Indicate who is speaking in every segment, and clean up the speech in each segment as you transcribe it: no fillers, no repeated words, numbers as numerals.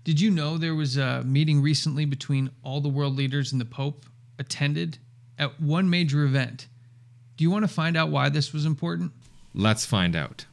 Speaker 1: Did you know there was a meeting recently between all the world leaders and the Pope attended at one major event? Do you want to find out why this was important?
Speaker 2: Let's find out.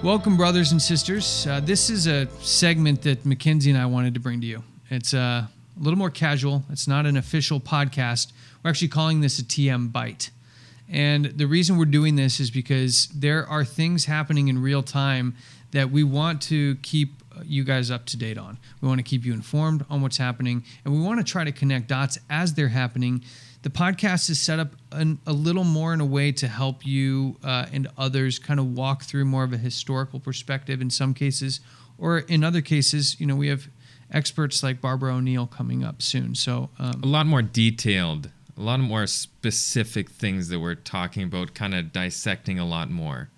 Speaker 1: Welcome, brothers and sisters. This is a segment that Mackenzie and I wanted to bring to you. It's a little more casual. It's not an official podcast. We're actually calling this a TM Byte. And the reason we're doing this is because there are things happening in real time that we want to keep you guys up to date on. We want to keep you informed on what's happening, and we want to try to connect dots as they're happening. The podcast is set up a little more in a way to help you and others kind of walk through more of a historical perspective in some cases, or in other cases, we have experts like Barbara O'Neill coming up soon. So
Speaker 2: a lot more detailed, a lot more specific things that we're talking about, kind of dissecting a lot more.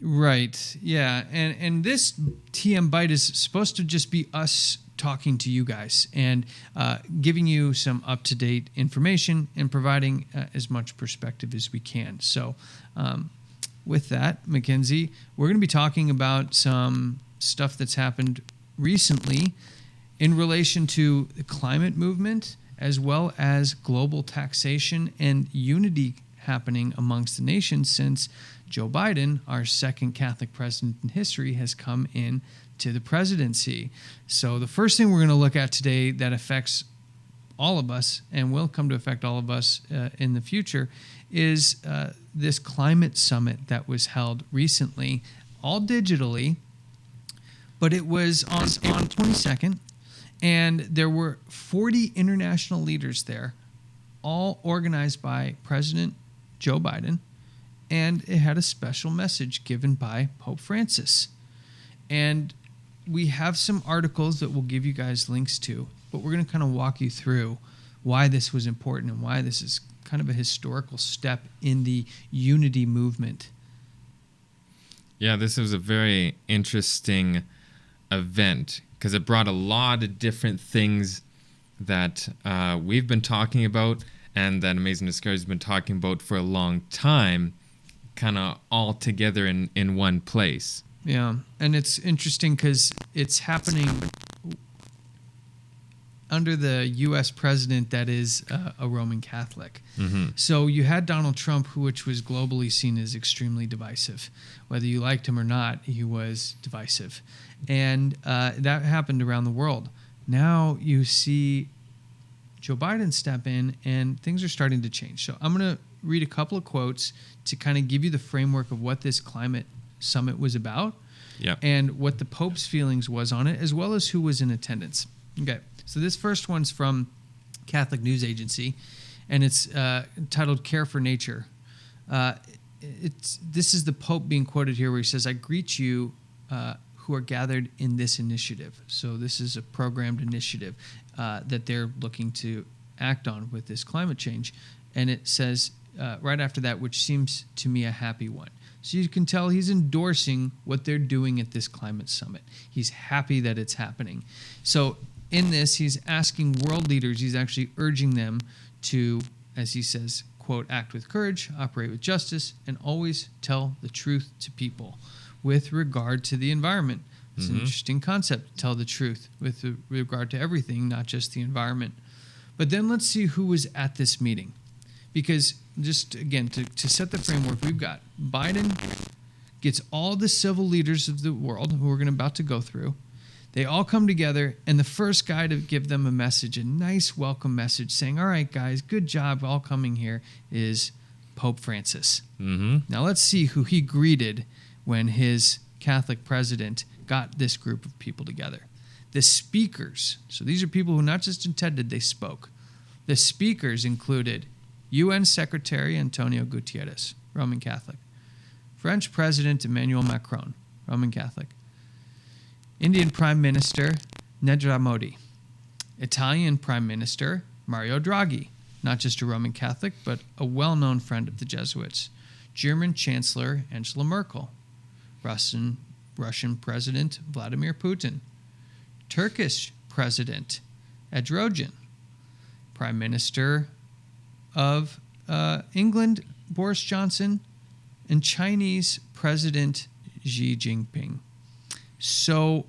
Speaker 1: Right. Yeah. And this TM Byte is supposed to just be us talking to you guys and giving you some up-to-date information and providing as much perspective as we can. So with that, Mackenzie, we're going to be talking about some stuff that's happened recently in relation to the climate movement, as well as global taxation and unity happening amongst the nations since Joe Biden, our second Catholic president in history, has come in to the presidency. So the first thing we're going to look at today that affects all of us and will come to affect all of us in the future is this climate summit that was held recently, all digitally, but it was on April 22nd, and there were 40 international leaders there, all organized by President Joe Biden, and it had a special message given by Pope Francis. And we have some articles that we'll give you guys links to, but we're going to kind of walk you through why this was important and why this is kind of a historical step in the unity movement.
Speaker 2: Yeah, this was a very interesting event because it brought a lot of different things that we've been talking about and that Amazing Discovery has been talking about for a long time, kind of all together in one place.
Speaker 1: Yeah, and it's interesting because it's happening under the U.S. president that is a Roman Catholic.
Speaker 2: Mm-hmm.
Speaker 1: So you had Donald Trump, which was globally seen as extremely divisive. Whether you liked him or not, he was divisive. And that happened around the world. Now you see Joe Biden step in, and things are starting to change. So I'm going to read a couple of quotes to kind of give you the framework of what this climate summit was about, and what the Pope's feelings was on it, as well as who was in attendance. Okay, so this first one's from Catholic News Agency, and it's titled "Care for Nature." This is the Pope being quoted here, where he says, "I greet you who are gathered in this initiative." So this is a programmed initiative that they're looking to act on with this climate change, and it says right after that, which seems to me a happy one. So you can tell he's endorsing what they're doing at this climate summit. He's happy that it's happening. So in this, he's asking world leaders, he's actually urging them to, as he says, quote, act with courage, operate with justice, and always tell the truth to people with regard to the environment. It's an interesting concept, tell the truth with regard to everything, not just the environment. But then let's see who was at this meeting. Because just, again, to set the framework, we've got Biden gets all the civil leaders of the world who we're about to go through. They all come together, and the first guy to give them a message, a nice welcome message saying, all right, guys, good job all coming here, is Pope Francis.
Speaker 2: Mm-hmm.
Speaker 1: Now let's see who he greeted when his Catholic president got this group of people together. The speakers, so these are people who not just attended, they spoke. The speakers included UN Secretary Antonio Guterres, Roman Catholic. French President Emmanuel Macron, Roman Catholic. Indian Prime Minister Narendra Modi. Italian Prime Minister Mario Draghi, not just a Roman Catholic, but a well-known friend of the Jesuits. German Chancellor Angela Merkel. Russian President Vladimir Putin. Turkish President Erdogan. Prime Minister of England, Boris Johnson, and Chinese President Xi Jinping. So,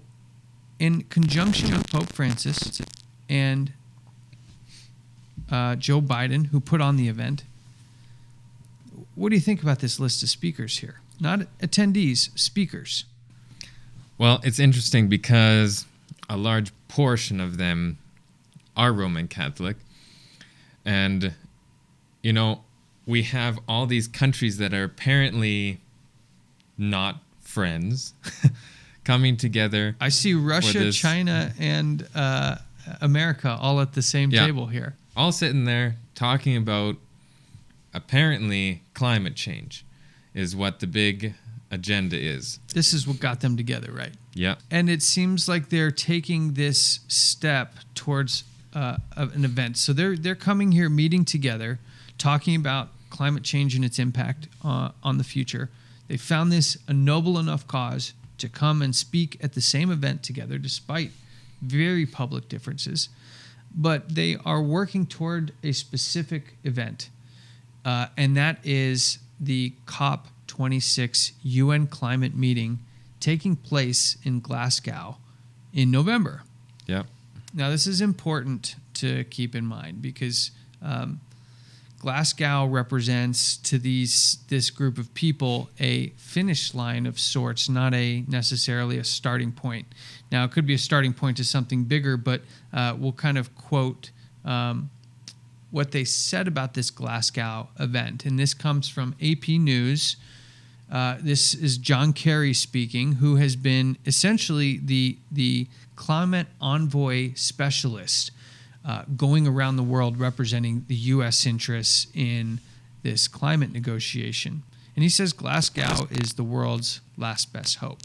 Speaker 1: in conjunction with Pope Francis and Joe Biden, who put on the event, what do you think about this list of speakers here? Not attendees, speakers.
Speaker 2: Well, it's interesting because a large portion of them are Roman Catholic. And, you know, we have all these countries that are apparently not friends coming together.
Speaker 1: I see Russia, China, and America all at the same table here.
Speaker 2: All sitting there talking about apparently climate change is what the big agenda is.
Speaker 1: This is what got them together, right?
Speaker 2: Yeah.
Speaker 1: And it seems like they're taking this step towards an event. So they're coming here, meeting together, talking about climate change and its impact on the future. They found this a noble enough cause to come and speak at the same event together, despite very public differences. But they are working toward a specific event, and that is the COP26 UN climate meeting taking place in Glasgow in November.
Speaker 2: Yep.
Speaker 1: Now, this is important to keep in mind because Glasgow represents to this group of people a finish line of sorts, not necessarily a starting point. Now, it could be a starting point to something bigger, but we'll kind of quote what they said about this Glasgow event. And this comes from AP News. This is John Kerry speaking, who has been essentially the climate envoy specialist going around the world representing the U.S. interests in this climate negotiation. And he says Glasgow is the world's last best hope.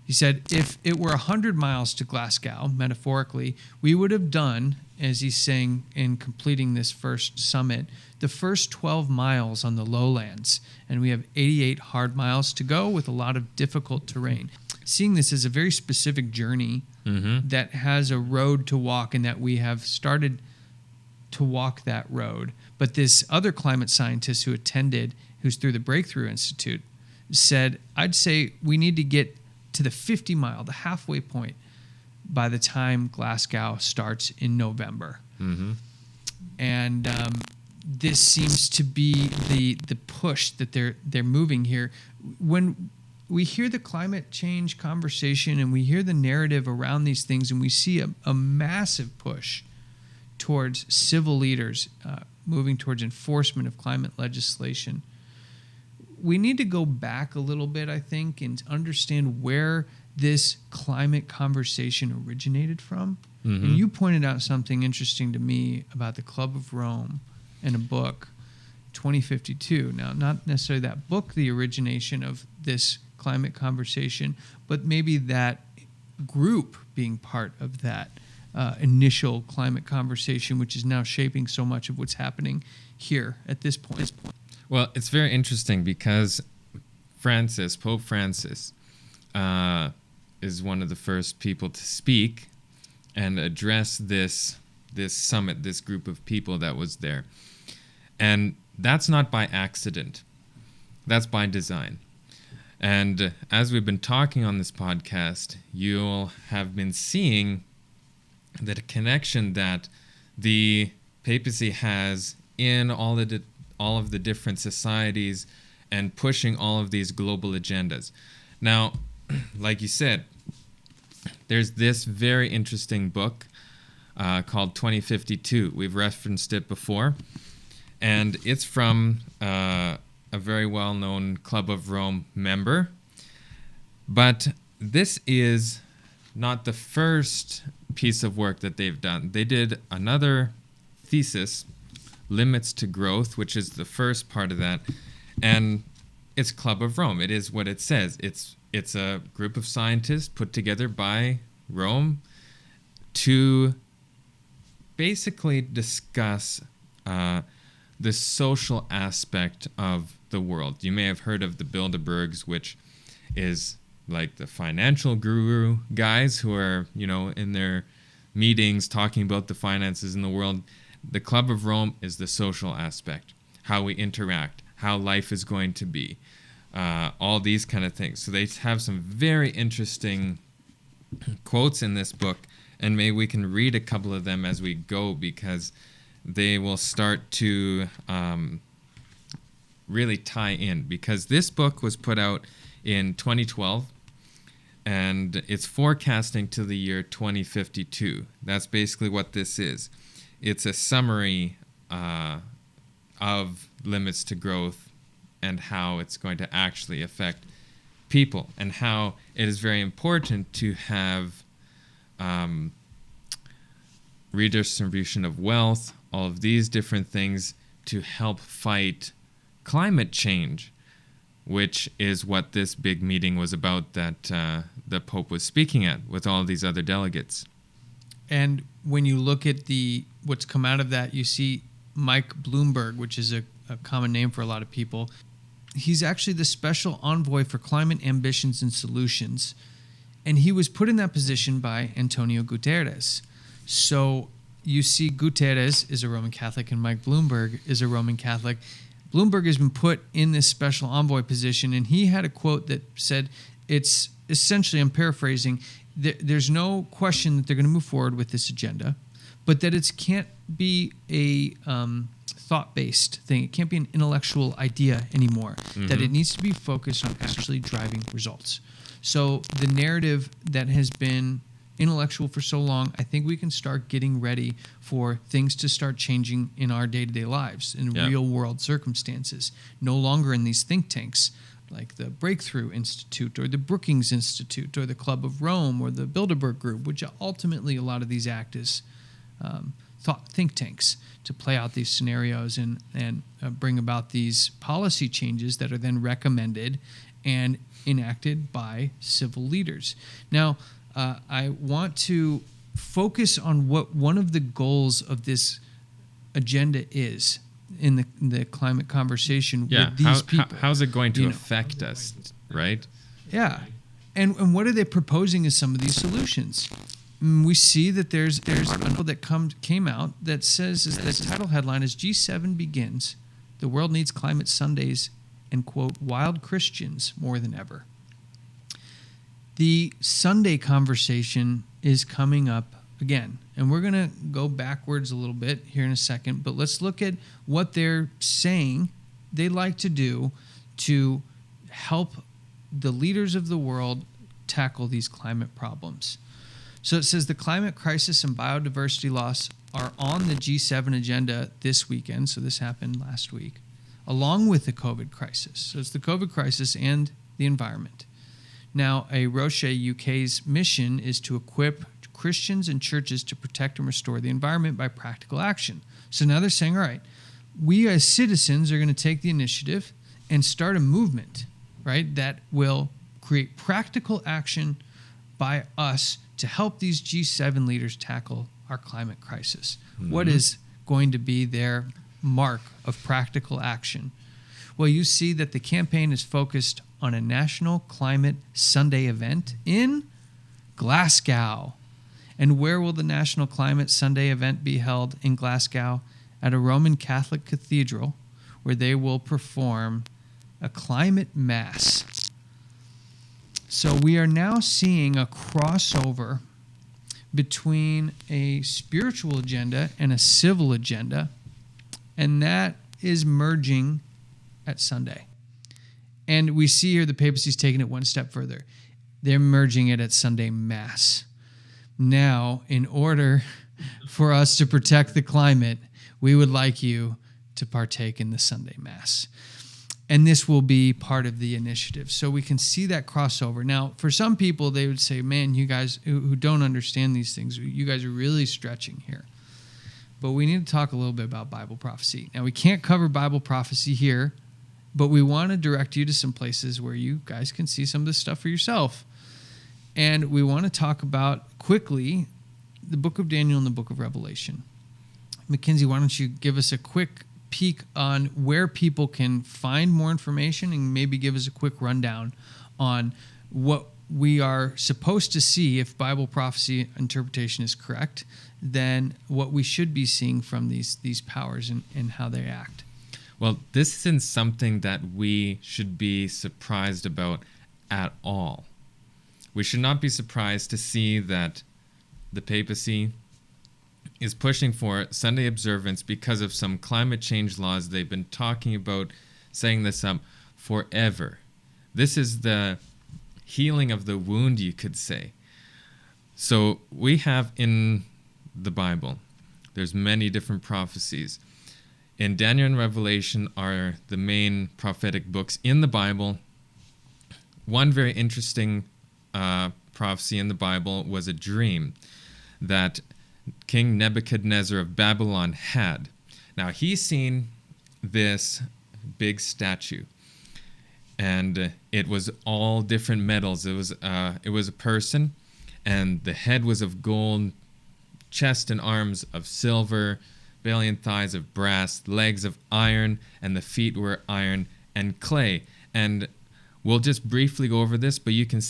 Speaker 1: He said, if it were 100 miles to Glasgow, metaphorically, we would have done, as he's saying in completing this first summit, the first 12 miles on the lowlands. And we have 88 hard miles to go with a lot of difficult terrain. Seeing this as a very specific journey that has a road to walk, and that we have started to walk that road. But this other climate scientist who attended, who's through the Breakthrough Institute, said, I'd say we need to get to the 50 mile, the halfway point, by the time Glasgow starts in November. And this seems to be the push that they're moving here. When we hear the climate change conversation and we hear the narrative around these things, and we see a massive push towards civil leaders moving towards enforcement of climate legislation, we need to go back a little bit, I think, and understand where this climate conversation originated from. And you pointed out something interesting to me about the Club of Rome and a book, 2052. Now, not necessarily that book, the origination of this climate conversation, but maybe that group being part of that initial climate conversation, which is now shaping so much of what's happening here at this point.
Speaker 2: Well, it's very interesting because Pope Francis, is one of the first people to speak and address this summit, this group of people that was there. And that's not by accident. That's by design. And as we've been talking on this podcast, you'll have been seeing the connection that the papacy has in all of the different societies and pushing all of these global agendas. Now, like you said, there's this very interesting book called 2052. We've referenced it before. And it's from a very well-known Club of Rome member. But this is not the first piece of work that they've done. They did another thesis, Limits to Growth, which is the first part of that. And it's Club of Rome. It is what it says. It's a group of scientists put together by Rome to basically discuss the social aspect of the world. You may have heard of the Bilderbergs, which is like the financial guru guys who are, in their meetings talking about the finances in the world. The Club of Rome is the social aspect, how we interact, how life is going to be, all these kind of things. So they have some very interesting quotes in this book, and maybe we can read a couple of them as we go, because they will start to really tie in. Because this book was put out in 2012, and it's forecasting to the year 2052. That's basically what this is. It's a summary of limits to growth and how it's going to actually affect people, and how it is very important to have redistribution of wealth, all of these different things to help fight climate change, which is what this big meeting was about that the Pope was speaking at with all these other delegates.
Speaker 1: And when you look at what's come out of that, you see Mike Bloomberg, which is a common name for a lot of people. He's actually the special envoy for climate ambitions and solutions. And he was put in that position by Antonio Guterres. So you see Guterres is a Roman Catholic and Mike Bloomberg is a Roman Catholic. Bloomberg has been put in this special envoy position, and he had a quote that said, it's essentially, I'm paraphrasing, there's no question that they're going to move forward with this agenda, but that it can't be a thought-based thing. It can't be an intellectual idea anymore, that it needs to be focused on actually driving results. So the narrative that has been intellectual for so long, I think we can start getting ready for things to start changing in our day-to-day lives, in real-world circumstances, no longer in these think tanks like the Breakthrough Institute or the Brookings Institute or the Club of Rome or the Bilderberg Group, which ultimately a lot of these act as think tanks to play out these scenarios and bring about these policy changes that are then recommended and enacted by civil leaders. Now, I want to focus on what one of the goals of this agenda is in the climate conversation with these people.
Speaker 2: How's it going to affect us, right?
Speaker 1: Yeah. And what are they proposing as some of these solutions? We see that there's an article that came out that says the title headline is G7 begins, the world needs climate Sundays and, quote, wild Christians more than ever. The Sunday conversation is coming up again, and we're going to go backwards a little bit here in a second, but let's look at what they're saying they'd like to do to help the leaders of the world tackle these climate problems. So it says the climate crisis and biodiversity loss are on the G7 agenda this weekend, so this happened last week, along with the COVID crisis. So it's the COVID crisis and the environment. Now, a Roche UK's mission is to equip Christians and churches to protect and restore the environment by practical action. So now they're saying, all right, we as citizens are going to take the initiative and start a movement, right, that will create practical action by us to help these G7 leaders tackle our climate crisis. What is going to be their mark of practical action? Well, you see that the campaign is focused on a National Climate Sunday event in Glasgow. And where will the National Climate Sunday event be held in Glasgow? At a Roman Catholic cathedral, where they will perform a climate mass. So we are now seeing a crossover between a spiritual agenda and a civil agenda, and that is merging at Sunday. And we see here the papacy's taking it one step further. They're merging it at Sunday Mass. Now, in order for us to protect the climate, we would like you to partake in the Sunday Mass. And this will be part of the initiative. So we can see that crossover. Now, for some people, they would say, man, you guys who don't understand these things, you guys are really stretching here. But we need to talk a little bit about Bible prophecy. Now, we can't cover Bible prophecy here, but we want to direct you to some places where you guys can see some of this stuff for yourself. And we want to talk about, quickly, the book of Daniel and the book of Revelation. Mackenzie, why don't you give us a quick peek on where people can find more information and maybe give us a quick rundown on what we are supposed to see, if Bible prophecy interpretation is correct, then what we should be seeing from these powers and how they act.
Speaker 2: Well, this isn't something that we should be surprised about at all. We should not be surprised to see that the papacy is pushing for Sunday observance because of some climate change laws they've been talking about, setting this up forever. This is the healing of the wound, you could say. So we have in the Bible, there's many different prophecies. In Daniel and Revelation are the main prophetic books in the Bible. One very interesting prophecy in the Bible was a dream that King Nebuchadnezzar of Babylon had. Now, he's seen this big statue, and it was all different metals. It was a person, and the head was of gold, chest and arms of silver, belly and thighs of brass, legs of iron, and the feet were iron and clay. And we'll just briefly go over this, but you can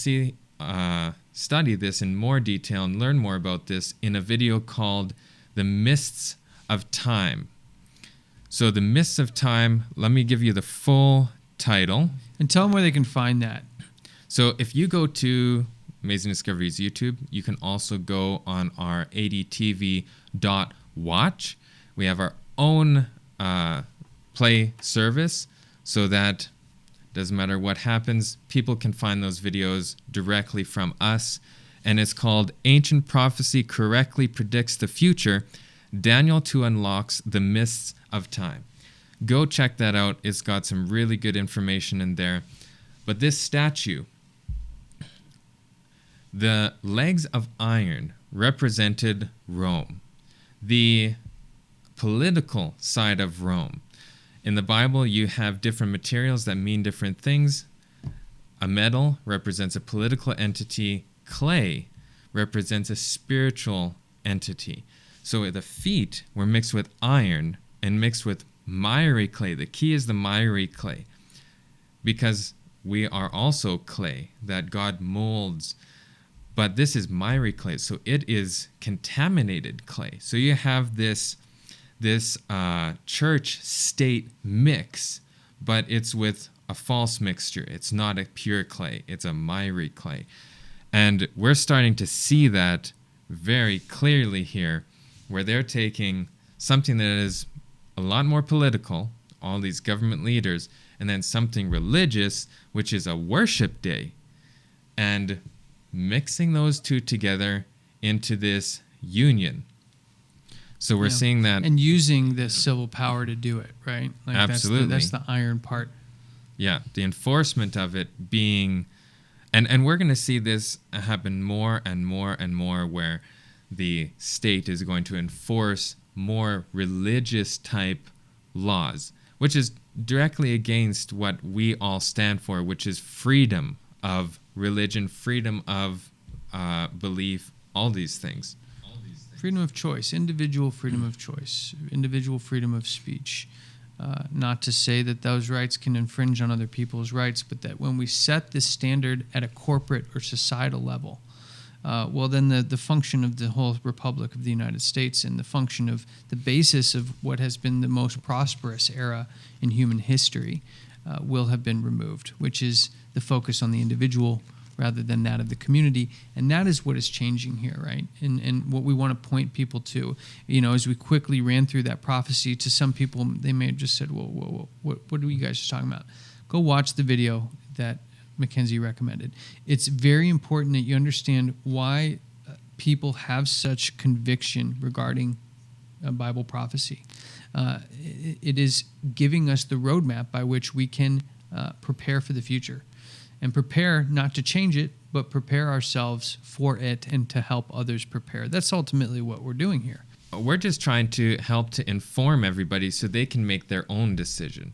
Speaker 2: study this in more detail and learn more about this in a video called The Mists of Time. So The Mists of Time, let me give you the full title.
Speaker 1: And tell them where they can find that.
Speaker 2: So if you go to Amazing Discoveries YouTube, you can also go on our adtv.watch. We have our own play service, so that doesn't matter what happens, people can find those videos directly from us. And it's called Ancient Prophecy Correctly Predicts the Future. Daniel 2 Unlocks the Mists of Time. Go check that out. It's got some really good information in there. But this statue, the legs of iron represented Rome, the political side of Rome. In the Bible, you have different materials that mean different things. A metal represents a political entity. Clay represents a spiritual entity. So the feet were mixed with iron and mixed with miry clay. The key is the miry clay, because we are also clay that God molds. But this is miry clay, so it is contaminated clay. So you have this church-state mix, but it's with a false mixture. It's not a pure clay. It's a miry clay. And we're starting to see that very clearly here, where they're taking something that is a lot more political, all these government leaders, and then something religious, which is a worship day, and mixing those two together into this union. So we're seeing that.
Speaker 1: And using the civil power to do it, right? Like
Speaker 2: absolutely.
Speaker 1: That's the iron part.
Speaker 2: Yeah, the enforcement of it being... And we're going to see this happen more and more and more, where the state is going to enforce more religious type laws, which is directly against what we all stand for, which is freedom of religion, freedom of belief, all these things.
Speaker 1: Freedom of choice, individual freedom of choice, individual freedom of speech. Not to say that those rights can infringe on other people's rights, but that when we set this standard at a corporate or societal level, well, then the function of the whole Republic of the United States and the function of the basis of what has been the most prosperous era in human history will have been removed, which is the focus on the individual rather than that of the community. And that is what is changing here, right? And what we want to point people to, as we quickly ran through that prophecy, to some people, they may have just said, whoa, what are you guys talking about? Go watch the video that Mackenzie recommended. It's very important that you understand why people have such conviction regarding Bible prophecy. It is giving us the roadmap by which we can prepare for the future. And prepare not to change it, but prepare ourselves for it and to help others prepare. That's ultimately what we're doing here.
Speaker 2: We're just trying to help to inform everybody so they can make their own decision,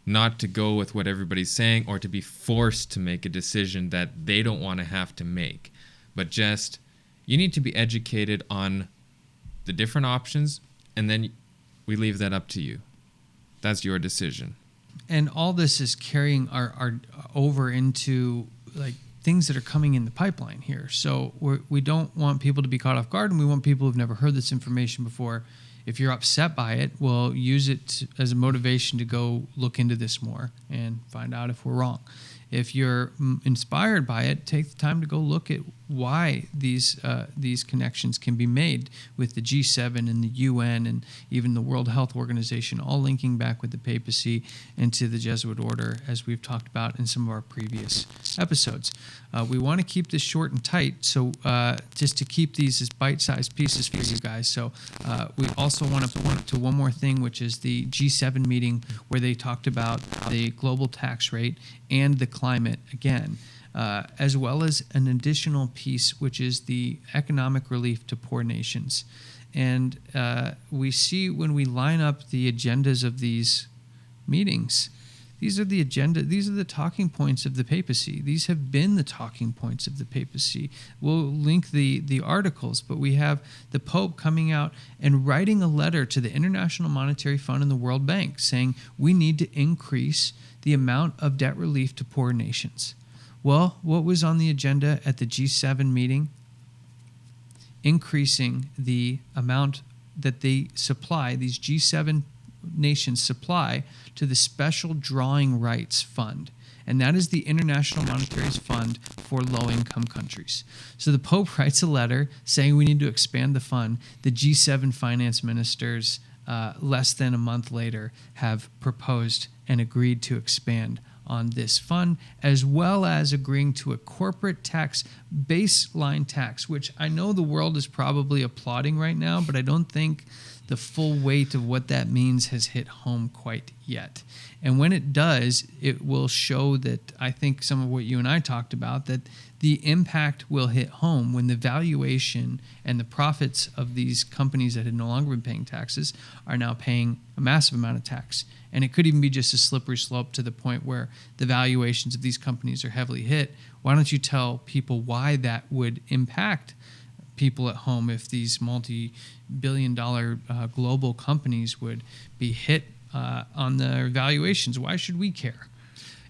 Speaker 2: not to go with what everybody's saying or to be forced to make a decision that they don't want to have to make. But just, you need to be educated on the different options, and then we leave that up to you. That's your decision.
Speaker 1: And all this is carrying our over into like things that are coming in the pipeline here. So we don't want people to be caught off guard, and we want people who've never heard this information before. If you're upset by it, well, use it as a motivation to go look into this more and find out if we're wrong. If you're inspired by it, take the time to go look at why these connections can be made with the G7 and the UN and even the World Health Organization, all linking back with the papacy and to the Jesuit order, as we've talked about in some of our previous episodes. We want to keep this short and tight, so just to keep these as bite-sized pieces for you guys. So we also want to point to one more thing, which is the G7 meeting where they talked about the global tax rate and the climate again. As well as an additional piece, which is the economic relief to poor nations. And we see when we line up the agendas of these meetings, these are the talking points of the papacy. These have been the talking points of the papacy. We'll link the articles, but we have the Pope coming out and writing a letter to the International Monetary Fund and the World Bank saying we need to increase the amount of debt relief to poor nations. Well, what was on the agenda at the G7 meeting? Increasing the amount that they supply, these G7 nations supply to the Special Drawing Rights Fund. And that is the International Monetary Fund for low-income countries. So the Pope writes a letter saying we need to expand the fund. The G7 finance ministers, less than a month later, have proposed and agreed to expand on this fund, as well as agreeing to a corporate tax, baseline tax, which I know the world is probably applauding right now, but I don't think the full weight of what that means has hit home quite yet. And when it does, it will show that I think some of what you and I talked about, that the impact will hit home when the valuation and the profits of these companies that had no longer been paying taxes are now paying a massive amount of tax. And it could even be just a slippery slope to the point where the valuations of these companies are heavily hit. Why don't you tell people why that would impact people at home if these multi-billion-dollar global companies would be hit on their valuations? Why should we care?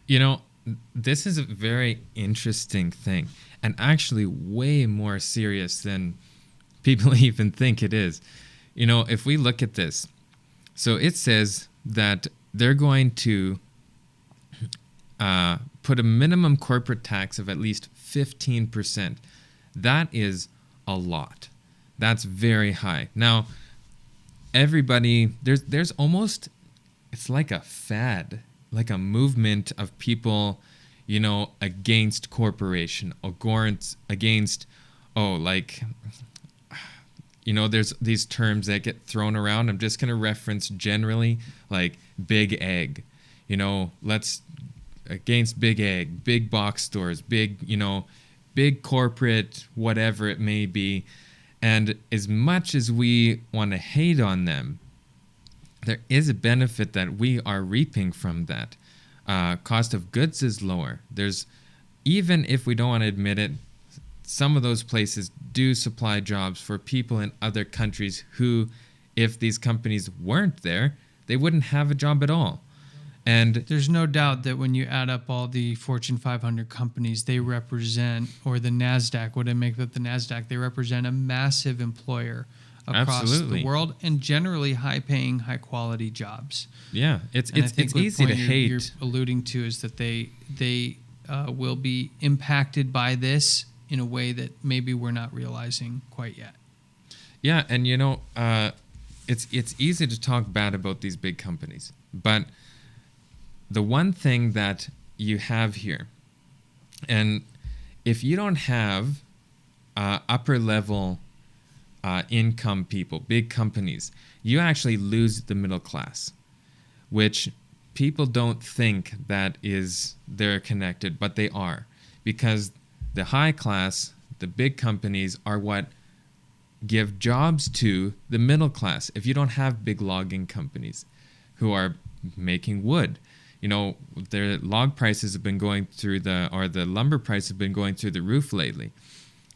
Speaker 2: You know, this is a very interesting thing, and actually way more serious than people even think it is. You know, if we look at this, so it says that they're going to put a minimum corporate tax of at least 15%. That is a lot. That's very high. Now, everybody, there's almost, it's like a fad, like a movement of people, you know, against corporation, against, you know, there's these terms that get thrown around. I'm just going to reference generally like big ag, you know, against big ag, big box stores, big, you know, big corporate, whatever it may be. And as much as we want to hate on them, there is a benefit that we are reaping from that. Cost of goods is lower. Even if we don't want to admit it, some of those places do supply jobs for people in other countries who, if these companies weren't there, they wouldn't have a job at all. And
Speaker 1: there's no doubt that when you add up all the Fortune 500 companies, they represent, or the NASDAQ, what I make up the NASDAQ, they represent a massive employer across the world, and generally high-paying, high-quality jobs.
Speaker 2: Yeah, it's easy to hate.
Speaker 1: You're alluding to is that they will be impacted by this in a way that maybe we're not realizing quite yet.
Speaker 2: Yeah, and you know, it's easy to talk bad about these big companies, but the one thing that you have here, and if you don't have upper level income people, big companies, you actually lose the middle class, which people don't think that they're connected, but they are, because the high class, the big companies are what give jobs to the middle class. If you don't have big logging companies who are making wood, you know, their log prices have been going through the lumber prices have been going through the roof lately.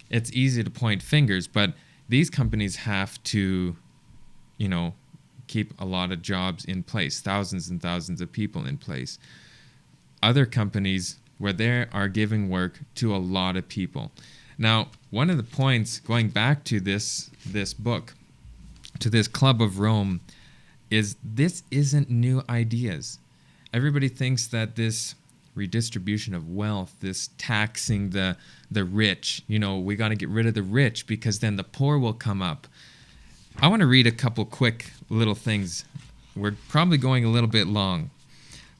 Speaker 2: It's easy to point fingers, but these companies have to, you know, keep a lot of jobs in place, thousands and thousands of people in place. Other companies where they are giving work to a lot of people. Now, one of the points going back to this book, to this Club of Rome, is this isn't new ideas. Everybody thinks that this redistribution of wealth, this taxing the rich, we got to get rid of the rich because then the poor will come up. I want to read a couple quick little things. We're probably going a little bit long,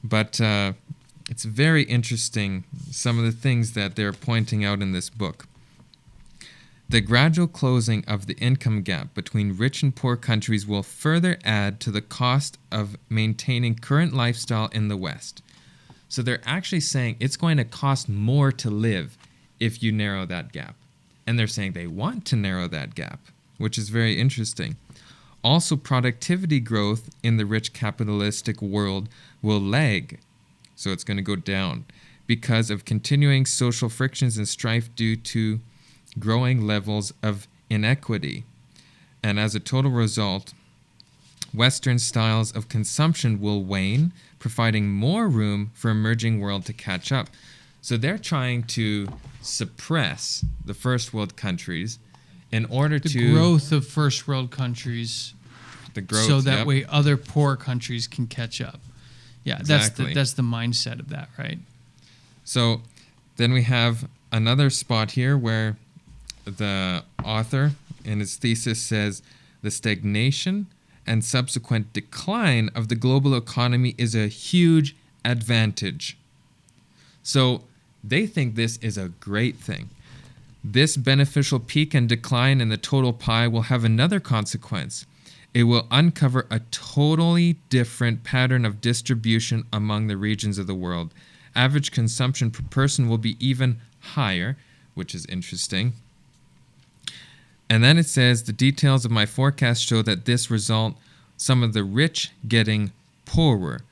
Speaker 2: but it's very interesting, some of the things that they're pointing out in this book. The gradual closing of the income gap between rich and poor countries will further add to the cost of maintaining current lifestyle in the West. So they're actually saying it's going to cost more to live if you narrow that gap. And they're saying they want to narrow that gap, which is very interesting. Also, productivity growth in the rich capitalistic world will lag. So it's going to go down because of continuing social frictions and strife due to growing levels of inequity. And as a total result, Western styles of consumption will wane, providing more room for emerging world to catch up. So they're trying to suppress the first world countries in order
Speaker 1: the growth of first world countries, so that way other poor countries can catch up. Yeah,
Speaker 2: exactly.
Speaker 1: That's the mindset of that, right?
Speaker 2: So then we have another spot here where the author in his thesis says the stagnation and subsequent decline of the global economy is a huge advantage. So they think this is a great thing. This beneficial peak and decline in the total pie will have another consequence. It will uncover a totally different pattern of distribution among the regions of the world. Average consumption per person will be even higher, which is interesting. And then it says, the details of my forecast show that this result, some of the rich getting poorer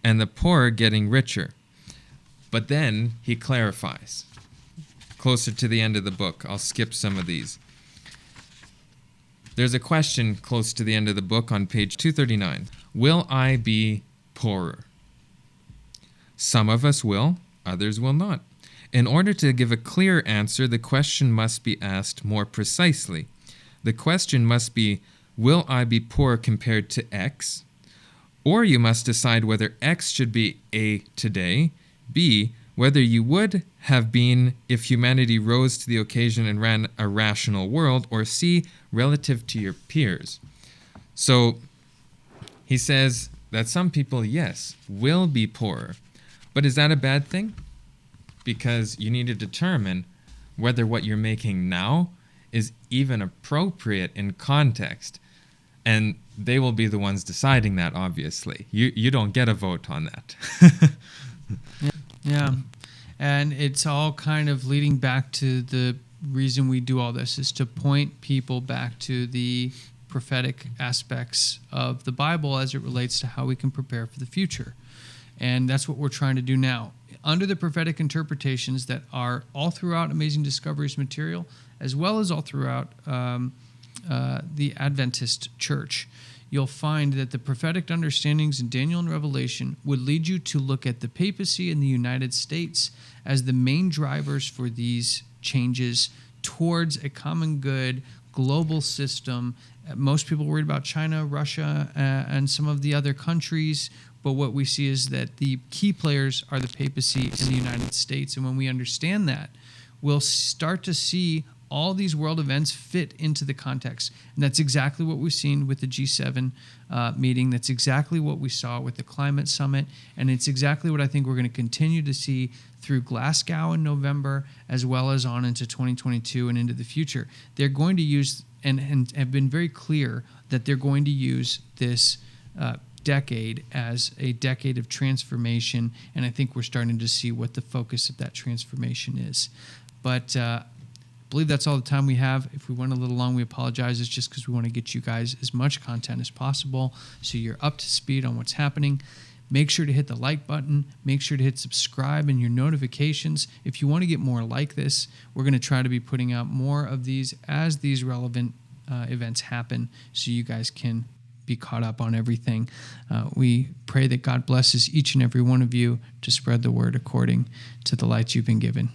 Speaker 2: and the poor getting richer. But then he clarifies. Closer to the end of the book, I'll skip some of these. There's a question close to the end of the book on page 239. Will I be poorer? Some of us will, others will not. In order to give a clear answer, the question must be asked more precisely. The question must be, will I be poor compared to X? Or you must decide whether X should be A today, B, whether you would have been if humanity rose to the occasion and ran a rational world, or C, relative to your peers. So he says that some people, yes, will be poorer. But is that a bad thing? Because you need to determine whether what you're making now is even appropriate in context. And they will be the ones deciding that, obviously. You don't get a vote on that.
Speaker 1: Yeah. And it's all kind of leading back to the reason we do all this, is to point people back to the prophetic aspects of the Bible as it relates to how we can prepare for the future. And that's what we're trying to do now. Under the prophetic interpretations that are all throughout Amazing Discoveries material, as well as all throughout the Adventist Church, you'll find that the prophetic understandings in Daniel and Revelation would lead you to look at the papacy in the United States as the main drivers for these changes towards a common good global system. Most people worried about China, Russia, and some of the other countries. But what we see is that the key players are the papacy in the United States. And when we understand that, we'll start to see all these world events fit into the context. And that's exactly what we've seen with the G7 meeting. That's exactly what we saw with the climate summit. And it's exactly what I think we're going to continue to see through Glasgow in November, as well as on into 2022 and into the future. They're going to use, and have been very clear, that they're going to use this decade as a decade of transformation, and I think we're starting to see what the focus of that transformation is. But I believe that's all the time we have. If we went a little long, we apologize. It's just because we want to get you guys as much content as possible so you're up to speed on what's happening. Make sure to hit the like button. Make sure to hit subscribe and your notifications. If you want to get more like this, we're going to try to be putting out more of these as these relevant events happen so you guys can be caught up on everything. We pray that God blesses each and every one of you to spread the word according to the lights you've been given.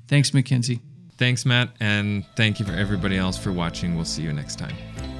Speaker 1: Thanks, Mackenzie.
Speaker 2: Thanks, Matt, and thank you for everybody else for watching. We'll see you next time.